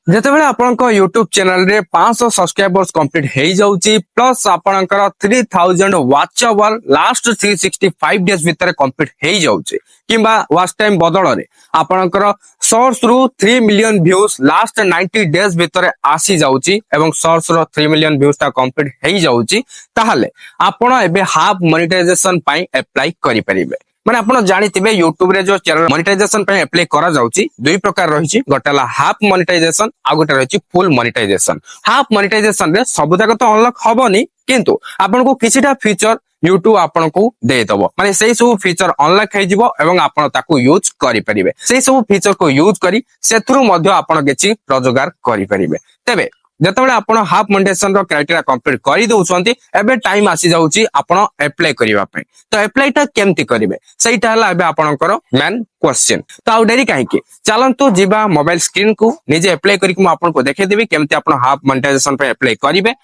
ଯେତେବେଳେ ଆପଣଙ୍କ ୟୁଟ୍ୟୁବ ଚ୍ୟାନେଲରେ 500 ସବସ୍କ୍ରାଇବର୍ସ କମ୍ପ୍ଲିଟ୍ ହେଇଯାଉଛି ପ୍ଲସ୍ ଆପଣଙ୍କର 3000 ୱାଚ୍ ଆୱାର ଲାଷ୍ଟ 365 ଡେଜ୍ ଭିତରେ କମ୍ପ୍ଲିଟ୍ ହେଇଯାଉଛି କିମ୍ବା ୱାଚ୍ ଟାଇମ୍ ବଦଳରେ ଆପଣଙ୍କର ସର୍ଟସ୍ ରୁ 3 ମିଲିୟନ ଭ୍ୟୁଜ ଲାଷ୍ଟ 90 ଡେଜ୍ ଭିତରେ ଆସି ଯାଉଛି ଏବଂ ସର୍ଟସ୍ ର 3 ମିଲିୟନ ଭ୍ୟୁଜ ଟା କମ୍ପ୍ଲିଟ୍ ହେଇଯାଉଛି ତାହେଲେ ଆପଣ ଏବେ ହାଫ୍ ମନିଟାଇଜେସନ ପାଇଁ ଆପ୍ଲାଏ କରିପାରିବେ। ମାନେ ଆପଣ ଜାଣିଥିବେ यूट्यूब रे जो चैनल मोनेटाइजेशन पे अप्लाई करा जाउची दुई प्रकार रहिची गोटेला हाफ मोनेटाइजेशन आ गोटे रहिची फुल मोनेटाइजेशन। हाफ मोनेटाइजेशन रे सब जाक तो अनलॉक हबनी किंतु आपन को किछिटा फीचर यूट्यूब आपन को दे दबो माने सेही सब फीचर अनलॉक हे जिवो एवं आपन ताकू यूज करि परिबे। सेही सब फीचर को यूज करी सेथुरु मध्ये आपन किछि रोजगार करि परिबे। तबे जेतेबेले आपण हाफ मोनेटाइजेशन रो क्राइटेरिया कंप्लीट करि दउछंती एबे टाइम आसी जाउची आपण अप्लाई करिवा पय। तो अप्लाई ता केमति करिवे सेटा हला एबे आपणकर मेन क्वेश्चन। तो आउ डेरी काहे कि चलंतु जिबा मोबाइल स्क्रीन को निजे अप्लाई करि कि म आपन को देखै देबी केमति आपण हाफ मोनेटाइजेशन पे अप्लाई करिवे।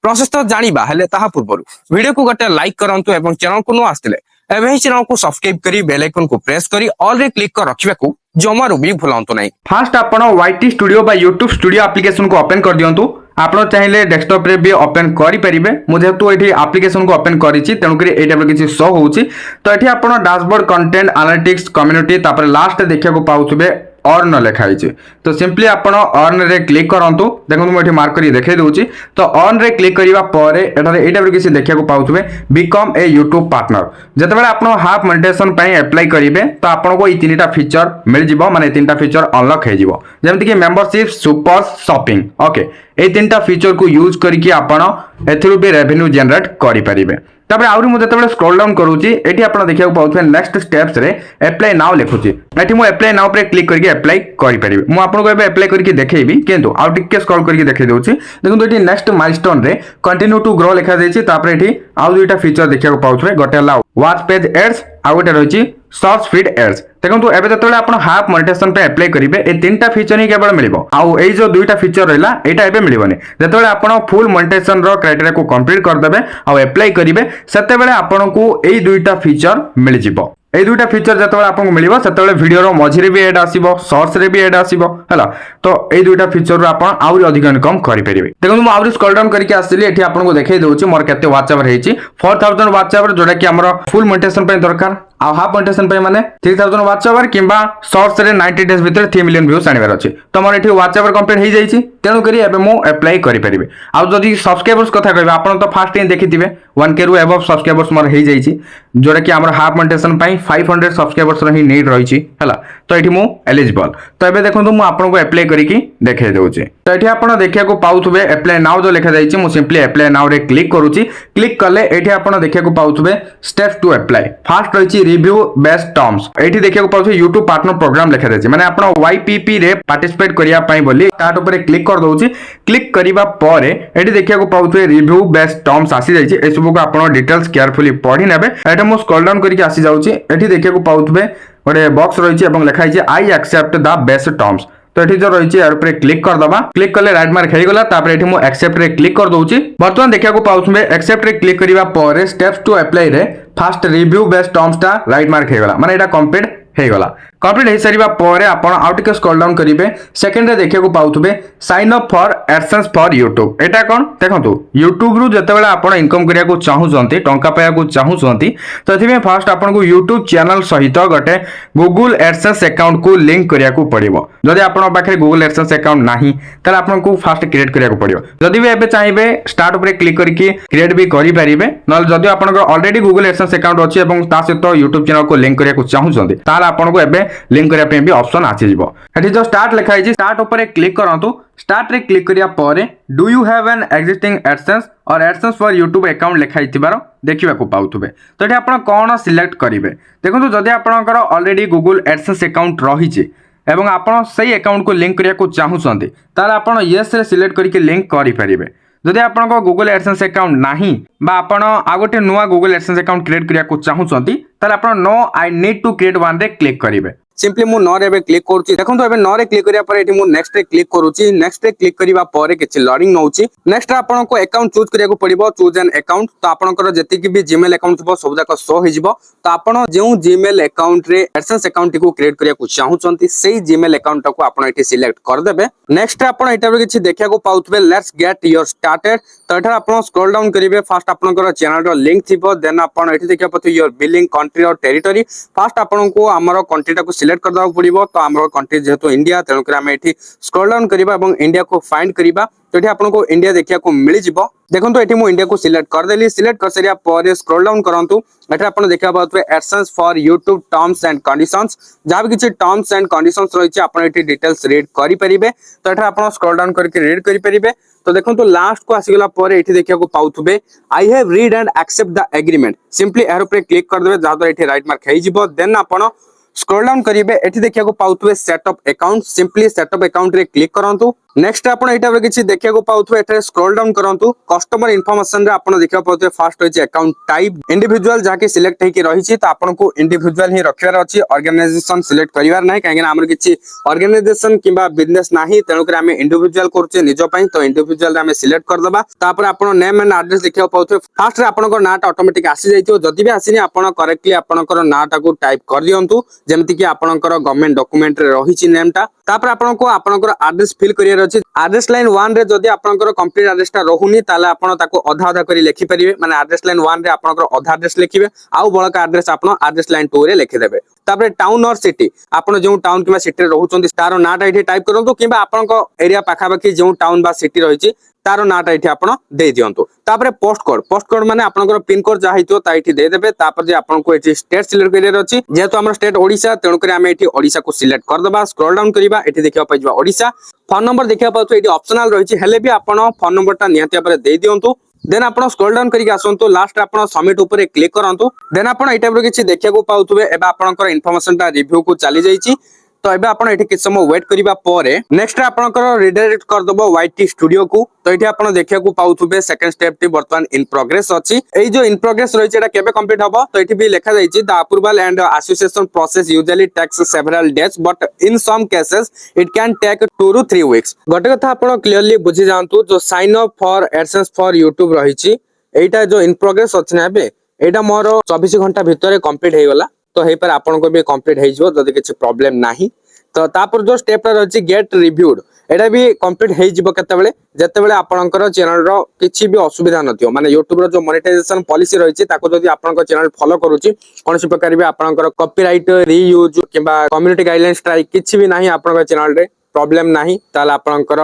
प्रोसेस तो जानिबा हेले ताहा पूर्वरु वीडियो को गटे लाइक करंतु एवं चैनल को न आस्तिले एबे चैनल को सब्सक्राइब करी बेल आइकन को प्रेस करी ऑल रे क्लिक कर रखिबा को जमारू भी भूलंतु नहीं। फास्ट आपण YT स्टूडियो बा YouTube स्टूडियो एप्लीकेशन को ओपन कर दियंतु। आपण चाहिले डेस्कटॉप रे भी ओपन करि परिबे। मु जेतु एठी एप्लीकेशन को ओपन करिछि तेनु करी एटा किछि शो होउछि। तो एठी आपण डैशबोर्ड कंटेंट एनालिटिक्स कम्युनिटी तापर लास्ट देखिया को पाउथबे अर्न लेखा है। तो सिंपली आपण अर्न रे क्लिक करंतु। देखो मु एठी मार्क करी देखाई दउछि। तो अर्न रे क्लिक करिवा परे एटारे एटा किछि देखिया को पाउथबे बिकम ए यूट्यूब पार्टनर। जेतेबेले आपण हाफ मोनेटाइजेशन पई अप्लाई करिवे तो आपण को ई तीनटा फीचर मिल जिवो माने तीनटा फीचर अनलॉक हे जिवो जेमति कि मेंबरशिप सुपर शॉपिंग। ओके ए तीनटा फीचर को यूज करके आपण एथरु भी रेवेन्यू जनरेट करि परिबे। तबे आउरी मु जेतेबेले स्क्रॉल डाउन करूची एठी आपण देखिया को पाउथबे नेक्स्ट स्टेप्स रे अप्लाई नाउ लिखुची। एठी मु अप्लाई नाउ पे क्लिक करके अप्लाई करि परिबे। मु आपण को एबे अप्लाई करके देखैबी किंतु आउ टिके स्क्रॉल करके देखै दउची। देखो एठी नेक्स्ट माइलस्टोन रे कंटिन्यू टू ग्रो लिखा जायछि। तापर एठी आउ दुईटा फीचर देखिया को पाउथबे गोटे हला वॉच पेज एड्स आ गोटे रहिछि सर्च फीड एड्स। देखो एबे जेतेबेले आपण हाफ मोनेटाइजेशन पे अप्लाई करिवे ए तीनटा फीचर ही केवल मिलिबो। आउ एई जो दुईटा फीचर रहला एटा एबे मिलिबोनी। जेतेबेले आपण फुल मोनेटाइजेशन रो क्राइटेरिया को कंप्लीट कर देबे आ अप्लाई करिवे सेतेबेले आपण को एई दुईटा फीचर मिल जिवो। এই দুইটা ফিচর যেতବେଳେ ଆପଣଙ୍କୁ ମିଳିବ ସେତେବେଳେ ଭିଡିଓର ମଝିରେ ବି ଏଡ୍ ଆସିବ ସର୍ଟସ୍ ରେ ବି ଏଡ୍ ଆସିବ ହେଲା। ତ এই ଦୁଇଟା ଫିଚରରୁ ଆପଣ ଆହୁରି ଅଧିକ ଇନକମ୍ କରିପାରିବେ। ଦେଖନ୍ତୁ ମୁଁ ଆହୁରି ସ୍କ୍ରଲ୍ ଡାଉନ୍ କରିକି ଆସିଲି ଏଠି ଆପଣଙ୍କୁ ଦେଖେଇ ଦଉଛି ମୋର କେତେ ୱାଚ୍ ଆୱାର ହେଇଛି 4000 ୱାଚ୍ ଆୱାର जोटा कि ଆମର ଫୁଲ୍ ମୋନେଟାଇଜେସନ ପାଇଁ ଦରକାର ଆଉ ହାଫ୍ ମୋନେଟାଇଜେସନ ପାଇଁ ମାନେ 3000 ୱାଚ୍ ଆୱାର କିମ୍ବା ସର୍ଟସ୍ ରେ 90 ଡେଜ୍ ଭିତରେ 3 ମିଲିୟନ ଭ୍ୟୁଜ ଆଣିବାର ଅଛି। ତ ମୋର ଏଠି ୱାଚ୍ ଆୱାର କମ୍ପ୍ଲିଟ୍ ହେଇ ଯାଇଛି ତେଣୁ କରି ଏବେ ମୁଁ ଆପ୍ଲାଏ କରିପାରିବି। ଆଉ ଯଦି ସବସ୍କ୍ରାଇबर्स କଥା କହିବେ ଆପଣ ତ फास्ट ହିଁ ଦେଖିଥିବେ 1k ରୁ अबव सब्सक्राइबर्स मोर हेई जाईची जोटा कि हमर हाफ मोनेटाइजेशन पई 500 सब्सक्राइबर्स रही नीड रहिची हैला। तो एठी मु एलिजिबल। तो एबे देखंतु मु आपन को अप्लाई करिकि देखाई देउची। तो एठी आपण देखिया को पाउथबे अप्लाई नाउ जो लिखा जाईची मु सिंपली अप्लाई नाउ रे क्लिक करूची। क्लिक करले एठी आपण देखिया को पाउथबे स्टेप टू अप्लाई फास्ट रहिची रिव्यू बेस्ट टर्म्स। एठी देखिया को पाउथबे यूट्यूब पार्टनर प्रोग्राम लिखा जाईची माने आपण YPP रे पार्टिसिपेट करिया पई बोली स्टार्ट ऊपर क्लिक कर दउची। क्लिक करिवा परे एठी देखिया को पाउथबे रिव्यू बेस्ट टर्म्स आसी जाईची। ए सब को आपण डिटेल्स केयरफुली पढी नेबे। एटा मु स्क्रॉल डाउन करके आसी जाउची। एठी देखिया को पाउथबे गोटे बॉक्स रहिची एवं लिखा हिची I accept the best terms. तो एठी जो रहिची यार ऊपर क्लिक कर दबा। क्लिक करले राइट मार्क हेई गला। तापर एठी मु एक्सेप्ट रे क्लिक कर दउची। वर्तमान देखिया को पाउथबे एक्सेप्ट रे क्लिक करिवा परे स्टेप्स टू अप्लाई रे फास्ट रिव्यू बेस्ट टर्म्स ता राइट मार्क हेई गला माने एटा कंप्लीट हे गला। कंप्लीट हे सारिबा परे आपण आउ टिके स्क्रॉल डाउन करिवे सेकंड रे देखिया को पाउथबे sign up for AdSense for YouTube. एटा कोन देखंतु यूट्यूब रु जतेबेला आपण इनकम करिया को चाहूचंती टंका पाया को चाहूचंती तो एथिमे फास्ट आपण को यूट्यूब चैनल सहित गटे गूगल एडसेंस अकाउंट को लिंक करिया को पड़िबो। जदि आपण पाखरे गूगल एडसेंस अकाउंट नाही तले आपण को फास्ट क्रिएट करिया को पड़िबो। जदि भी एबे चाहिबे स्टार्ट ऊपर क्लिक करके क्रिएट भी करि परिबे नल जदि आपण को ऑलरेडी गूगल एडसेंस अकाउंट अछि एवं ता सहित यूट्यूब चैनल को लिंक करिया को चाहूचंती ताले आपण को एबे लिंक करिया पे भी ऑप्शन आछि जिवो। एठी जो स्टार्ट लिखा है स्टार्ट ऊपर क्लिक करंतु। स्टार्ट रे क्लिक करिया परे do you have an existing AdSense और एडसेंस फॉर यूट्यूब अकाउंट लिखा हितिबार देखिबा को पाउथबे। तो एठी आपण कोन सिलेक्ट करिवे देखंतु जदि आपणकर ऑलरेडी गूगल एडसेंस अकाउंट रहिछि एवं आपण सही अकाउंट को लिंक करिया को चाहूचंती ताले आपण यस रे सिलेक्ट करके लिंक करि परिबे। जदि आपण गूगल एडसेंस अकाउंट नाही बा आपण आ गोटे नुवा गूगल एडसेंस अकाउंट क्रिएट करिया को चाहूचंती ताले आपण no I need to create one रे क्लिक करिवे। सिंपली मु नो रे एबे क्लिक करूची देखंतु एबे नो रे क्लिक करिया पर एठी मु नेक्स्ट रे क्लिक करूची नेक्स्ट रे क्लिक करिवा पर किछि लोडिंग नउची नेक्स्ट आपन को अकाउंट चूज करिया को पड़िबो चूज एन अकाउंट तो आपनकर जति कि भी जीमेल अकाउंट थबो सब जाक शो हे जिवो तो आपन जेउ जीमेल अकाउंट रे एडसेंस अकाउंट को क्रिएट करिया को चाहूचंती सेही जीमेल अकाउंट को आपन एठी सिलेक्ट कर देबे नेक्स्ट आपन एटा किछि देखिया को पाउतबे लेट्स गेट योर स्टार्टेड तो एठा आपन स्क्रॉल डाउन करिवे फर्स्ट आपनकर चैनल रो लिंक थिबो देन आपन एठी देखिया पथु योर बिलिंग कंट्री और टेरिटरी फर्स्ट आपन को हमरो कंट्री टा को सिलेक्ट कर दाउ पड़िबो तो हमरो कंट्री जेहेतु इंडिया तेनु कर हम एठी स्क्रॉल डाउन करिबा एवं इंडिया को फाइंड करिबा तो एठी आपन को इंडिया देखिया को मिलि जिवो देखंतु एठी मु इंडिया को सिलेक्ट कर देली सिलेक्ट कर सरिया पर स्क्रॉल डाउन करंतु एठी आपन देखिया पाउतबे AdSense for YouTube terms and conditions जहां भी किछि टर्म्स एंड कंडीशंस रहिछि आपन एठी डिटेल्स रीड करि परिबे तो एठी आपन स्क्रॉल डाउन करके रीड करि परिबे तो देखंतु लास्ट को आसी गेला पर एठी देखिया को पाउतबे I have read and accept the agreement simply arrow पे क्लिक कर देबे जहां तो एठी राइट मार्क हेइ जिवो देन आपन स्क्रॉल डाउन करिवे एठी देखिया को पाउतबे setup account simply setup account रे क्लिक करंतु नेक्स्ट आपन एटा किछि देखिया को पाउतबे एठे स्क्रॉल डाउन करंतु कस्टमर इन्फॉर्मेशन रे आपन देखिया पाउतबे फर्स्ट होइछि अकाउंट टाइप इंडिविजुअल जाके सिलेक्ट हेकि रहिछि तो आपन को इंडिविजुअल ही रखिवार अछि ऑर्गेनाइजेशन सिलेक्ट करिवार नाही काहे हमर किछि ऑर्गेनाइजेशन किबा बिजनेस नाही तेनु कर हम इंडिविजुअल करछे निजो पई तो इंडिविजुअल रे हम सिलेक्ट कर दबा तापर आपन नेम एंड एड्रेस देखिया पाउतबे फर्स्ट रे आपन को नाटा ऑटोमेटिक आसी जाइतो जदि भी आसीनी आपन करेक्टली आपन को नाटा को टाइप कर दियंतु जेमति कि आपन को गवर्नमेंट डॉक्यूमेंट रे रहिछि नेम ता तापर आपन को एड्रेस फिल करियर अछि एड्रेस लाइन 1 रे जदि आपनकर कंप्लीट एड्रेस ता रहुनी ताले आपन ताको आधा आधा करी लिखि परिबे माने एड्रेस लाइन 1 रे आपनकर आधा एड्रेस लिखिबे आउ बळका एड्रेस आपन एड्रेस लाइन 2 रे लिखि देबे तापर टाउन और सिटी आपन जो टाउन किबा सिटी रे रहउचंती तारो नाटा एठी टाइप करंतु किबा आपनक एरिया पाखा पाखी जो टाउन बा सिटी रहिछि तारो नाटा एठी आपन दे दियंतु तापर पोस्ट कोड माने आपनकर पिन कोड जा हितो ता एठी दे देबे तापर जे आपन को एठी स्टेट सिलेक्ट करियर अछि जेहेतु हमर स्टेट ओडिसा तेनु करी हम एठी ओडिसा को सिलेक्ट कर दबा स्क्रॉल डाउन करिबा एठी देखिया पाइबा ओडिसा फोन नंबर देखिया पाउतो एठी ऑप्शनल रहिछि हेले भी आपन फोन नंबर ता निहाती पर दे दियंतु देन आपन स्क्रॉल डाउन करके आसंतु लास्ट आपन सबमिट ऊपर क्लिक करंतु देन आपन एटा पर किछि देखिया को पाउतबे एबा आपनकर इन्फॉर्मेशन ता रिव्यू को चली जाईछि तो एबे आपन एठी किछ समय वेट करिबा परे नेक्स्ट आपनकर रिडायरेक्ट कर दबो YT स्टूडियो को तो एठी आपन देखिया को पाउथबे सेकंड स्टेप टी वर्तमान इन प्रोग्रेस अछि एई जो इन प्रोग्रेस रहिछ एटा केबे कंप्लीट हबो तो एठी भी लिखा जाईछि the approval and association process usually takes several days but in some cases it can take 2 to 3 weeks गोटे कथा आपन क्लियरली बुझि जानतु जो sign up for AdSense for YouTube रहिछि एटा जो इन प्रोग्रेस अछि ना एबे एटा मोर 24 घंटा भितरे कंप्लीट हे गला तो हे पर आपन को भी कंप्लीट हे जिवो जदि किछ प्रॉब्लम नाही तो तापर जो स्टेप रही गेट रिव्यूड एटा भी कंप्लीट हे जिवो केतेबेले जेतेबेले आपनकर चैनल रो किछि भी असुविधा नथियो माने YouTube रो जो मोनेटाइजेशन पॉलिसी रहिछि ताको जदि आपनकर चैनल फॉलो करूछि कोनसी प्रकार भी आपनकर कॉपीराइट रीयूज किबा कम्युनिटी गाइडलाइन स्ट्राइक किछि भी नाही आपनकर चैनल रे प्रॉब्लम नाही ताला आपनकर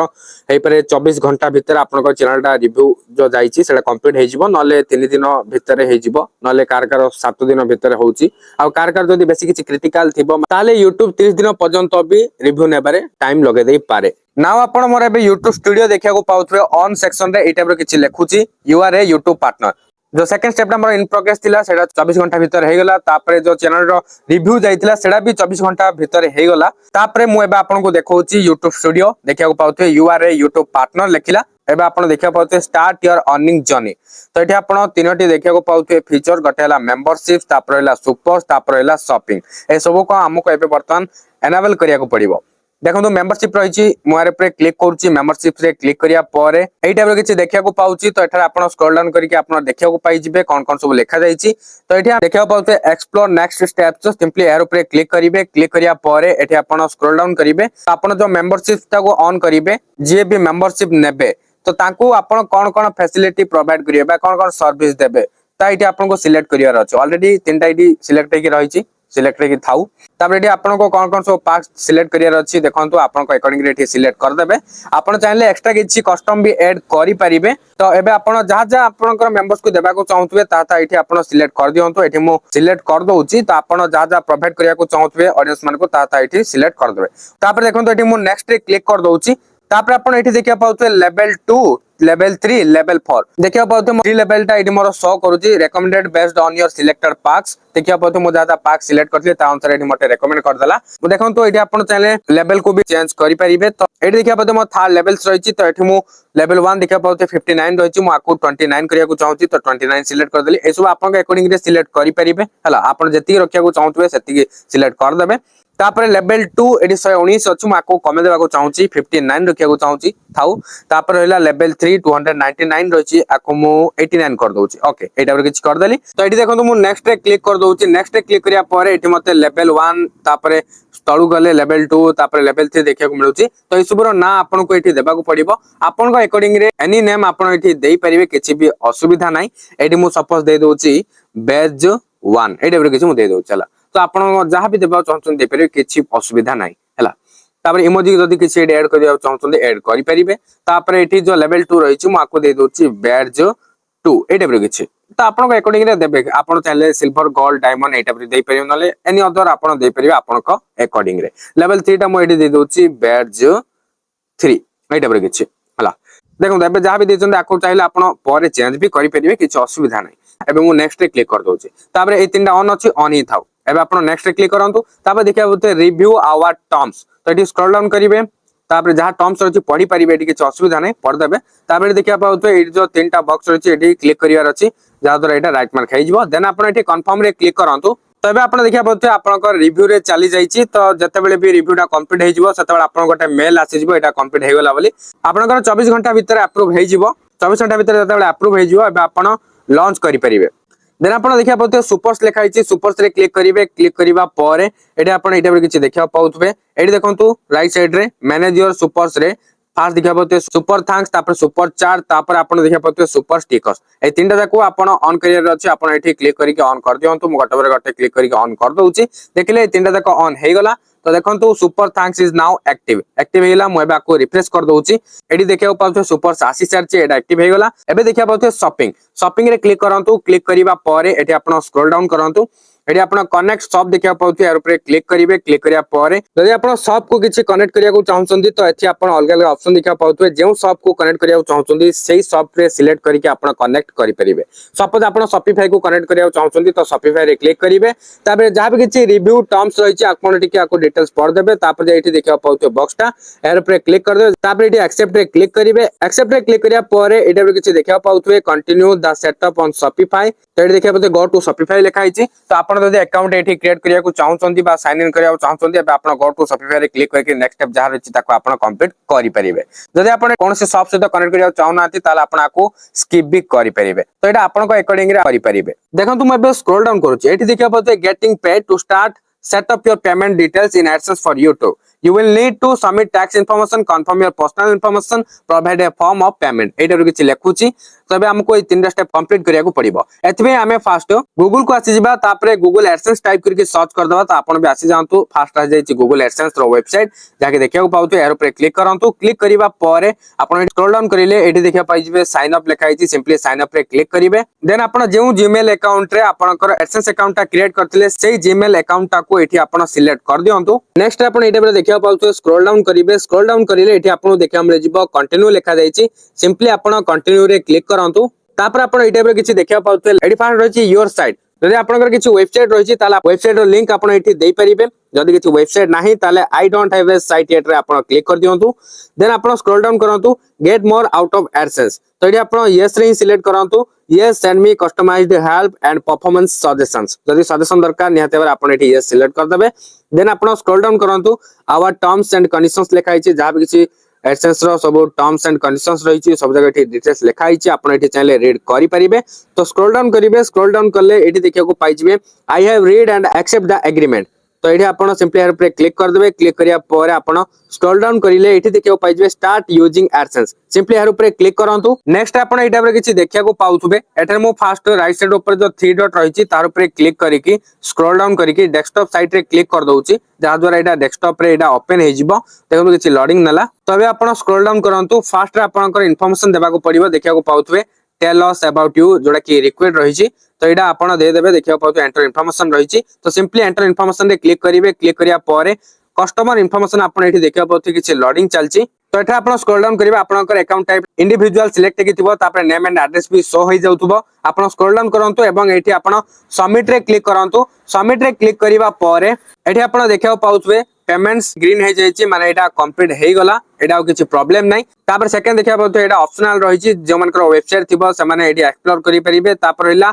हे परे 24 घंटा भीतर आपनकर चैनल टा रिव्यू जो जाईछि सेटा कंप्लीट हे जिवो नले 3 दिन भीतर हे जिवो नले कार 7 दिन भीतर होउछि आ कार जदि बेसी किछि क्रिटिकल थिबो ताले YouTube 30 दिन पर्यंत भी रिव्यू नेबारे टाइम लगे देई पारे नाउ आपण मोर एबे YouTube स्टूडियो देखिया को पाउथबे ऑन सेक्शन रे ए टाइप रो किछि लेखुछि you are a YouTube partner जो second step number in progress थिला सेटा 24 घंटा भीतर हे गला तापरे जो चैनल रो रिव्यू जाइतिला सेटा भी 24 घंटा भीतर हे गला तापरे मु एबा आपन को देखौछि YouTube स्टूडियो देखिया को पाउथे you are a YouTube partner लेखिला एबा आपन देखिया पाउथे स्टार्ट योर अर्निंग जर्नी तो एठी आपन तीनोटी देखिया को पाउथे फीचर गटेला मेंबरशिप तापरे ला सुपर तापरे ला शॉपिंग ए सब को हमको एबे वर्तमान एनेबल करिया को पड़िबो देखो मेंबरशिप रही मुआरे पे क्लिक करूची मेंबरशिप रे क्लिक करिया परे एई टाइप रो किछि देखिया को पाउची तो एठार आपण स्क्रॉल डाउन करके आपण देखिया को पाई जिवे कोन कोन सब लिखा जाईची तो एठी देखिया पाउते explore next steps simply arrow पे क्लिक करिवे क्लिक करिया परे एठी आपण स्क्रॉल डाउन करिवे आपण जो मेंबरशिप ता को ऑन करिवे जे भी मेंबरशिप नेबे तो तांको आपण कोन कोन फैसिलिटी प्रोवाइड करिवे बा कोन कोन सर्विस देबे ता एठी आपण को सिलेक्ट करियार अछि ऑलरेडी तीनटा एठी सिलेक्ट हेकि रहिची सिलेक्ट रे थाउ तापर एठी आपन को कोन कोन सो पार्क सिलेक्ट करियर अछि देखंतु आपन को अकॉर्डिंग रे एठी सिलेक्ट कर देबे आपन चाहले एक्स्ट्रा किछि कस्टम भी ऐड करि परिबे तो एबे आपन जहा जहा आपन को मेंबर्स को देबा को चाहतबे ता एठी आपन सिलेक्ट कर दियंतु एठी मु सिलेक्ट कर दोउची तो आपन जहा जहा प्रोवाइड करिया को चाहतबे ऑडियंस मान को ता एठी सिलेक्ट कर देबे तापर देखंतु एठी मु नेक्स्ट रे क्लिक कर दोउची तापर आपन एठी देखिया पाउते लेवल 2 लेवल 3 लेवल 4 देखिया पाउते 3 लेवल टा एठी मोर शो करूची recommended based on your selected parks देखिया पाउते मो जादा पार्क सिलेक्ट करथि ता अनुसार एठी मते रेकमेंड कर देला मु देखंतु एठी आपन चाहे लेवल को भी चेंज करि परिबे तो एठी देखिया पाउते मो थर्ड लेवल्स रहिची तो एठी मु लेवल 1 देखिया पाउते 59 रहिची मु आकु 29 करिया को चाहूची तो 29 सिलेक्ट कर देली एसो आपन के अकॉर्डिंग रे सिलेक्ट करि परिबे हला आपन जति रखिया को चाहतबे सेति सिलेक्ट कर देबे तापर लेवल 2 एटी 119 अछि माको कमे देबा को चाहूची 59 रखिया को चाहूची थाउ तापर रहला लेवल 3 299 रहिची आको मु 89 कर दोची ओके एटा पर किछ कर देली तो एटी देखंतु मु नेक्स्ट रे क्लिक कर दोची नेक्स्ट रे क्लिक करिया परे एटी मते लेवल 1 तापर तळु गले लेवल 2 तापर लेवल 3 देखिया को मिलुची तो इसुबर ना आपन को एटी देबा को पड़िबो आपन को अकॉर्डिंग रे एनी नेम आपन एटी देई परिबे किछि भी असुविधा नाही एटी मु suppose they Dochi beige 1 eighty पर किछि मु दे दो चला तो आपण जहाँ भी देबा चाहछन दे परिबे किछि असुविधा नाही हला तापर इमोजी जदी किछि ऐड करिया चाहछन ऐड करि परिबे तापर एठी जो लेवल 2 रहिछि मु आको दे दोछि बैज 2 एटा पर किछि तो आपण को अकॉर्डिंग रे देबे आपण चाहे सिल्वर गोल्ड डायमंड एटा पर दे परिबे नले एनी अदर आपण दे परिबे आपण को अकॉर्डिंग रे लेवल 3 टा मु एठी दे दोछि बैज 3 एटा पर किछि हला देखो एबे जहाँ भी देछन आको चाहिले आपण परे चेंज भी करि परिबे किछि असुविधा नाही एबे मु नेक्स्ट रे क्लिक कर दोछि तापर ए तीनटा ऑन अछि ऑन ही थाउ एबे आपण नेक्स्ट रे क्लिक करंतु तापर देखिया बोते रिव्यू आवर टर्म्स तो एटी स्क्रॉल डाउन करिवे तापर जहाँ टर्म्स अछि पढी परिबे एटी किछ असुविधा नै पढ देबे तापर देखिया पाउतो एटी जो तीनटा बॉक्स अछि एटी क्लिक करिवार अछि जहाँ द्वारा एटा राइट मार्क खाइजबो देन आपण एटी कंफर्म रे क्लिक करंतु तबे आपण देखिया बोते आपनकर रिव्यू रे चली जाईची तो जते बेले भी रिव्यूटा कंप्लीट हे जिवो सेते बेले आपण गोटे मेल आसी जिवो एटा कंप्लीट हे गेला बोली आपनकर 24 घंटा भीतर अप्रूव हे जिवो 24 घंटा भीतर जते बेले अप्रूव हे जिवो एबे आपण लॉन्च करि परिबे देन आपण देखिया पाउते सुपर्स लिखा हिची सुपर्स रे क्लिक करिवे क्लिक करिवा परे एटा आपण एटा पर किछि देखिया पाउतबे एटी देखंतु राइट साइड रे मैनेज योर सुपर्स रे फास्ट देखिया पाउते सुपर थैंक्स तापर सुपर चार्ट तापर आपण देखिया पाउते सुपर स्टिकर्स ए तीनटा जाको आपण ऑन करियर अछि आपण एठी क्लिक करिके ऑन कर दियंतु मु गटबरे गटे क्लिक करिके ऑन कर दोउची देखिले ए तीनटा जाको ऑन हे गला तो देखंतु super thanks is now active हेला मु एबा को रिफ्रेश कर दोउची एठी देखिया पाउते सुपर आसी सारची एटा एक्टिव हे गला एबे देखिया पाउते शॉपिंग रे क्लिक करंतु क्लिक करिवा परे एठी आपण स्क्रॉल डाउन करंतु एठी आपण कनेक्ट शॉप देखिया पाउते यार ऊपर क्लिक करिवे क्लिक करिया परे जदि आपण शॉप को किछि कनेक्ट करिया को चाहउछंदी तो एठी आपण अलग अलग ऑप्शन देखिया पाउते जेउ शॉप को कनेक्ट करिया को चाहउछंदी सेही शॉप रे सिलेक्ट करिके आपण कनेक्ट करि परिबे सपोज आपण शॉपिफाई को कनेक्ट करिया को चाहउछंदी तो शॉपिफाई रे क्लिक करिवे तापर जहां भी किछि रिव्यू टर्म्स रहिछि आपण टिके आको डिटेल्स पढ देबे तापर एठी देखिया पाउते बॉक्सटा यार ऊपर क्लिक कर देबे तापर एठी एक्सेप्ट रे क्लिक करिवे एक्सेप्ट रे क्लिक करिया परे एटा रे किछि देखिया पाउते continue the setup on Shopify तो एठी देखिया पाउते गो टू शॉपिफाई लिखा हिछि तो आपण जदि अकाउंट एठी क्रिएट करिया को चाहउछंदी बा साइन इन करिया को चाहउछंदी एबे आपण गो टू शॉपिफाई रे क्लिक करके नेक्स्ट स्टेप जहां रहिछि ताको आपण कंप्लीट करि परिबे जदि आपण कोन से शॉप से कनेक्ट करिया चाहउ नाथि ताला आपण आको स्किप भी करि परिबे तो एटा आपण को अकॉर्डिंग रे करि परिबे देखंतु मैं बे स्क्रॉल डाउन करूछि एठी देखिया पाउते getting paid to start set up your payment details in AdSense for YouTube. You will need to submit tax information, confirm your personal information, provide a form of payment. एटा किछि लेखुछि तबे हमको ए तीनटा step complete करिया को पड़िबो एथबे हमें fast Google को आसी जिबा तापरे गूगल एडसेंस टाइप करके सर्च कर दबा तो आपण भी आसी जांतु फास्ट आ जाई गूगल एडसेंस रो वेबसाइट जाके देखिया को पाउतो यार ऊपर क्लिक करंतु क्लिक करिबा परे आपण स्क्रॉल डाउन करिले एठी देखिया पाइ जिबे साइन अप लिखा हिछि सिंपली साइन अप रे क्लिक करिवे देन आपण जेउ जीमेल अकाउंट रे आपनकर एडसेंस अकाउंट ता क्रिएट करथिले सेही जीमेल अकाउंट ता को एठी आपण सिलेक्ट कर दियंतु नेक्स्ट आपण एटा पर देखिया पाउतो स्क्रॉल डाउन करिवे स्क्रॉल डाउन करिले एठी आपण देखिया हमरे जिवो कंटिन्यू लिखा जाईछि सिंपली आपण कंटिन्यू रे क्लिक करंतु तापर आपण एटा पर किछि देखिया पाउतो एडी फास्ट रहिछि योर साइट जदि आपनकर किछि वेबसाइट रहिछि ताला वेबसाइट रो लिंक आपण एठी देई परिबे जदि किछि वेबसाइट नाही ताले I don't have a site yet रे आपण क्लिक कर दियंतु देन आपण स्क्रॉल डाउन करंतु get more out of AdSense तो एडी आपण यस रे सिलेक्ट करंतु yes send me customized help and performance suggestions जदि सजेशन दरकार निहाते बार आपण एठी यस सिलेक्ट कर देबे देन आपण स्क्रॉल डाउन करंतु आवर टर्म्स एंड कंडीशंस लिखा हिछि जहां भी किछि एडसेंस रो सब टर्म्स एंड कंडीशंस रहिछि सब जगह एठी डिटेल्स लिखा हिछि आपण एठी चाहे रीड करि परिबे तो स्क्रॉल डाउन करिवे स्क्रॉल डाउन करले एठी देखिया को पाइ जिवे I have read and accept the agreement तो एठी आपण सिंपली यार ऊपर क्लिक कर देबे क्लिक करिया परे आपण स्क्रॉल डाउन करिले एठी देखिया को पाइ जिवे स्टार्ट यूजिंग एडसेंस सिंपली यार ऊपर क्लिक करंतु नेक्स्ट आपण एटा पर किछि देखिया को पाउथबे एटा मु फास्ट राइट साइड ऊपर जो 3 डॉट रहिछि तार ऊपर क्लिक करिकि स्क्रॉल डाउन करिकि डेस्कटॉप साइट रे क्लिक कर दउछि जहा द्वारा एटा डेस्कटॉप रे एटा ओपन हे जिवो देखो किछि लोडिंग नला तबे आपण स्क्रॉल डाउन करंतु फास्ट रे आपनकर इन्फॉर्मेशन देबा को पड़िबो देखिया को पाउथबे टेल अस अबाउट यू जोडा कि रिक्वेस्ट रहिछि तो एटा आपण दे देबे देखिया पाउथबे एंटर इन्फॉर्मेशन रहिछि तो सिंपली एंटर इन्फॉर्मेशन रे क्लिक करिवे क्लिक करिया परे कस्टमर इन्फॉर्मेशन आपण एठी देखिया पाउथि किछि लोडिंग चलछि तो एठा आपण स्क्रॉल डाउन करिवे आपनकर अकाउंट टाइप इंडिविजुअल सिलेक्ट कि थिबो तापर नेम एंड एड्रेस भी शो होई जाउथबो आपण स्क्रॉल डाउन करंतु एवं एठी आपण सबमिट रे क्लिक करंतु सबमिट रे क्लिक करिवा परे एठी आपण देखिया पाउथबे पेमेंट्स ग्रीन हे जायछि माने एटा कंप्लीट हे गला एटा किछि प्रॉब्लम नै तापर सेकंड देखिया पाउथबे एटा ऑप्शनल रहिछि जे मानकर वेबसाइट थिबो से माने एठी एक्सप्लोर करि परिबे तापर हिला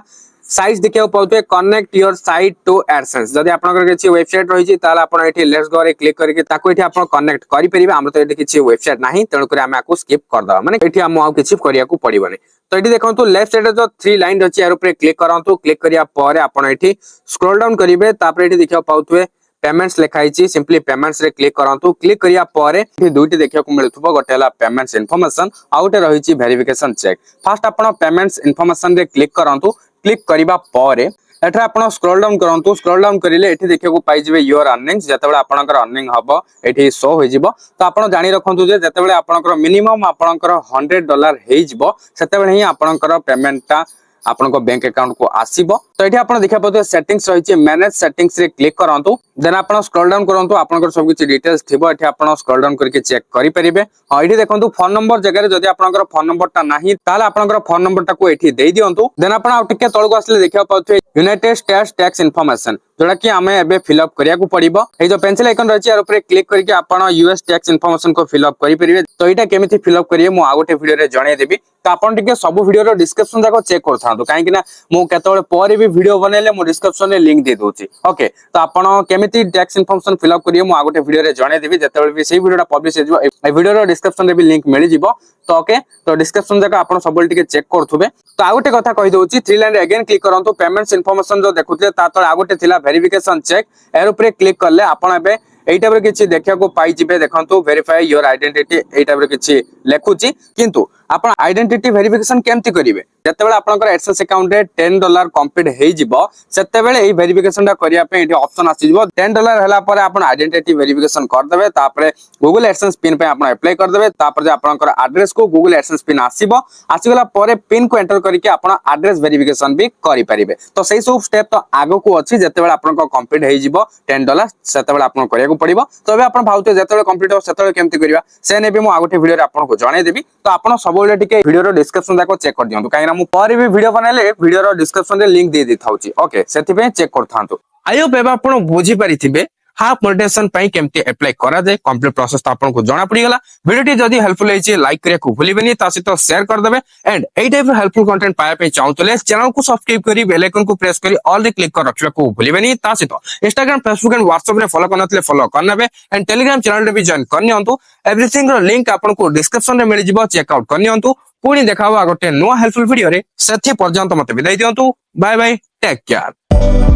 साइट देखियो पाउते connect your site to AdSense जदी आपनकर किछि वेबसाइट रहिछि ताला आपण एठी लेट्स गो रे क्लिक करके ताको एठी आपण कनेक्ट करि परिबे हमर तो एठी किछि वेबसाइट नाही तेणु करी हम आको स्किप कर दबा माने एठी हम आ किछि करिया को पड़िबनी तो एठी देखंतु लेफ्ट साइड जो 3 लाइन अछि यार ऊपर क्लिक करंतु क्लिक करिया परे आपण एठी स्क्रॉल डाउन करिवे तापर एठी देखियो पाउतवे पेमेंट्स लिखाई सिंपली पेमेंट्स रे क्लिक करंतु क्लिक करिया परे दुईटी देखिया को मिलथुबो गोटे हला पेमेंट्स इन्फॉर्मेशन आउटे रहिछि वेरिफिकेशन चेक फर्स्ट आपण पेमेंट्स इन्फॉर्मेशन रे क्लिक करंतु क्लिक करिबा परे एठा आपण स्क्रॉल डाउन करंतु स्क्रॉल डाउन करिले एठी देखिया को पाइ जिवे योर अर्निंग्स जतेबेले आपनकर अर्निंग हबो एठी शो होई जिवो तो आपण जानि रखंतु जे जतेबेले आपनकर मिनिमम आपनकर $100 हेइ जिवो सेतेबेले ही आपनकर पेमेंटटा आपनको बैंक अकाउंट को आसीबो तो एठी आपण देखा पते सेटिंग्स रहिछि मैनेज सेटिंग्स रे क्लिक करंतु देन आपण स्क्रॉल डाउन करंतु आपनकर सब किछि डिटेल्स थिबो एठी आपण स्क्रॉल डाउन करके चेक करि परिबे एठी देखंतु फोन नंबर जगह रे जदी आपनकर फोन नंबर ता नाही ताले आपनकर फोन नंबर ता को एठी देई दियंतु देन आपण आ टिके तळको आसले देखा पते यूनाइटेड स्टेट्स टैक्स इन्फॉर्मेशन जोड़ा कि हमें एबे फिलअप करिया को पड़िबो ए जो पेंसिल आइकन रहिछि यार ऊपर क्लिक करके आपण यूएस टैक्स इन्फॉर्मेशन को फिलअप करि परिबे तो एटा केमिति फिलअप करिए मु आ गोटे वीडियो रे जणे देबी तो आपण टिके सब वीडियो रो डिस्क्रिप्शन जाको चेक करथांतु काहे कि ना मु केतोळे पर भी वीडियो बनेले मु डिस्क्रिप्शन रे लिंक दे दोछि ओके तो आपण केमिति टैक्स इन्फॉर्मेशन फिलअप करिए मु आ गोटे वीडियो रे जणे देबी जेतेବେଳେ भी सेही वीडियोटा पब्लिश हे जिवो ए वीडियो रो डिस्क्रिप्शन रे भी लिंक मिलि जिवो तो ओके तो डिस्क्रिप्शन जाको आपण सबल टिके चेक करथुबे तो आ गोटे कथा कहि दोछि 3 लाइन रे अगेन क्लिक करंतु पेमेंट्स इन्फॉर्मेशन जो देखुतले ता तळे आ गोटे थिला वेरिफिकेशन चेक एर ऊपर क्लिक करले आपण एबे एई टाइप रे किछि देखिया को पाइ जिबे देखंतु verify your identity AE type रे किछि लेखुछि किंतु आपण आइडेंटिटी वेरिफिकेशन केमति करिवे जतेबेले आपनकर एडसेंस अकाउंट रे $10 कंप्लीट हेइ जिवो सेतेबेले एई वेरिफिकेशन टा करिया पे एठी ऑप्शन आसी जिवो $10 हला परे आपण आइडेंटिटी वेरिफिकेशन कर देबे तापरे गूगल एडसेंस पिन पे आपण अप्लाई कर देबे तापर जे आपनकर एड्रेस को गूगल एडसेंस पिन आसीबो आसीगला परे पिन को एंटर करके आपण एड्रेस वेरिफिकेशन भी करि परिबे तो सेही सब स्टेप तो आगो को अछि जतेबेले आपनकर कंप्लीट हेइ जिवो $10 सेतेबेले आपण करिया को पड़िबो तो एबे आपण भाउते जतेबेले कंप्लीट हो सेतेबेले केमति करिवा से नेबे मु आगोटे वीडियो रे आपण को जणे देबी तो आपण सबले टिके वीडियो रो डिस्क्रिप्शन जाको चेक कर दियंतु काहेना मु पर भी वीडियो बनाले वीडियो रो डिस्क्रिप्शन रे लिंक दे दिथाउची ओके सेति पे चेक करथांतु आयो बेबा आपण बुझी परिथिबे हाफ मोनेटाइजेशन पई केमति अप्लाई करा जाय कंप्लीट प्रोसेस तो आपन को जणा पड़ी गला वीडियो जदी हेल्पफुल होईची लाइक करिया को भूलिबेनी ता सहित शेयर कर देबे एंड एई टाइप हेल्पफुल कंटेंट पाया पे चाहतले चैनल को सब्सक्राइब करी बेल आइकन को प्रेस करी ऑल द क्लिक कर रखिबा को भूलिबेनी ता सहित इंस्टाग्राम फेसबुक एंड व्हाट्सएप रे फॉलो करनतले फॉलो करनेबे एंड टेलीग्राम चैनल रे भी जॉइन करनियंतु एवरीथिंग रो लिंक आपन को डिस्क्रिप्शन रे मिल जिवो चेक आउट करनियंतु पुणी देखावा गोटे नुआ हेल्पफुल वीडियो रे सेथि पर्यंत मते विदाई दियंतु बाय बाय टेक केयर।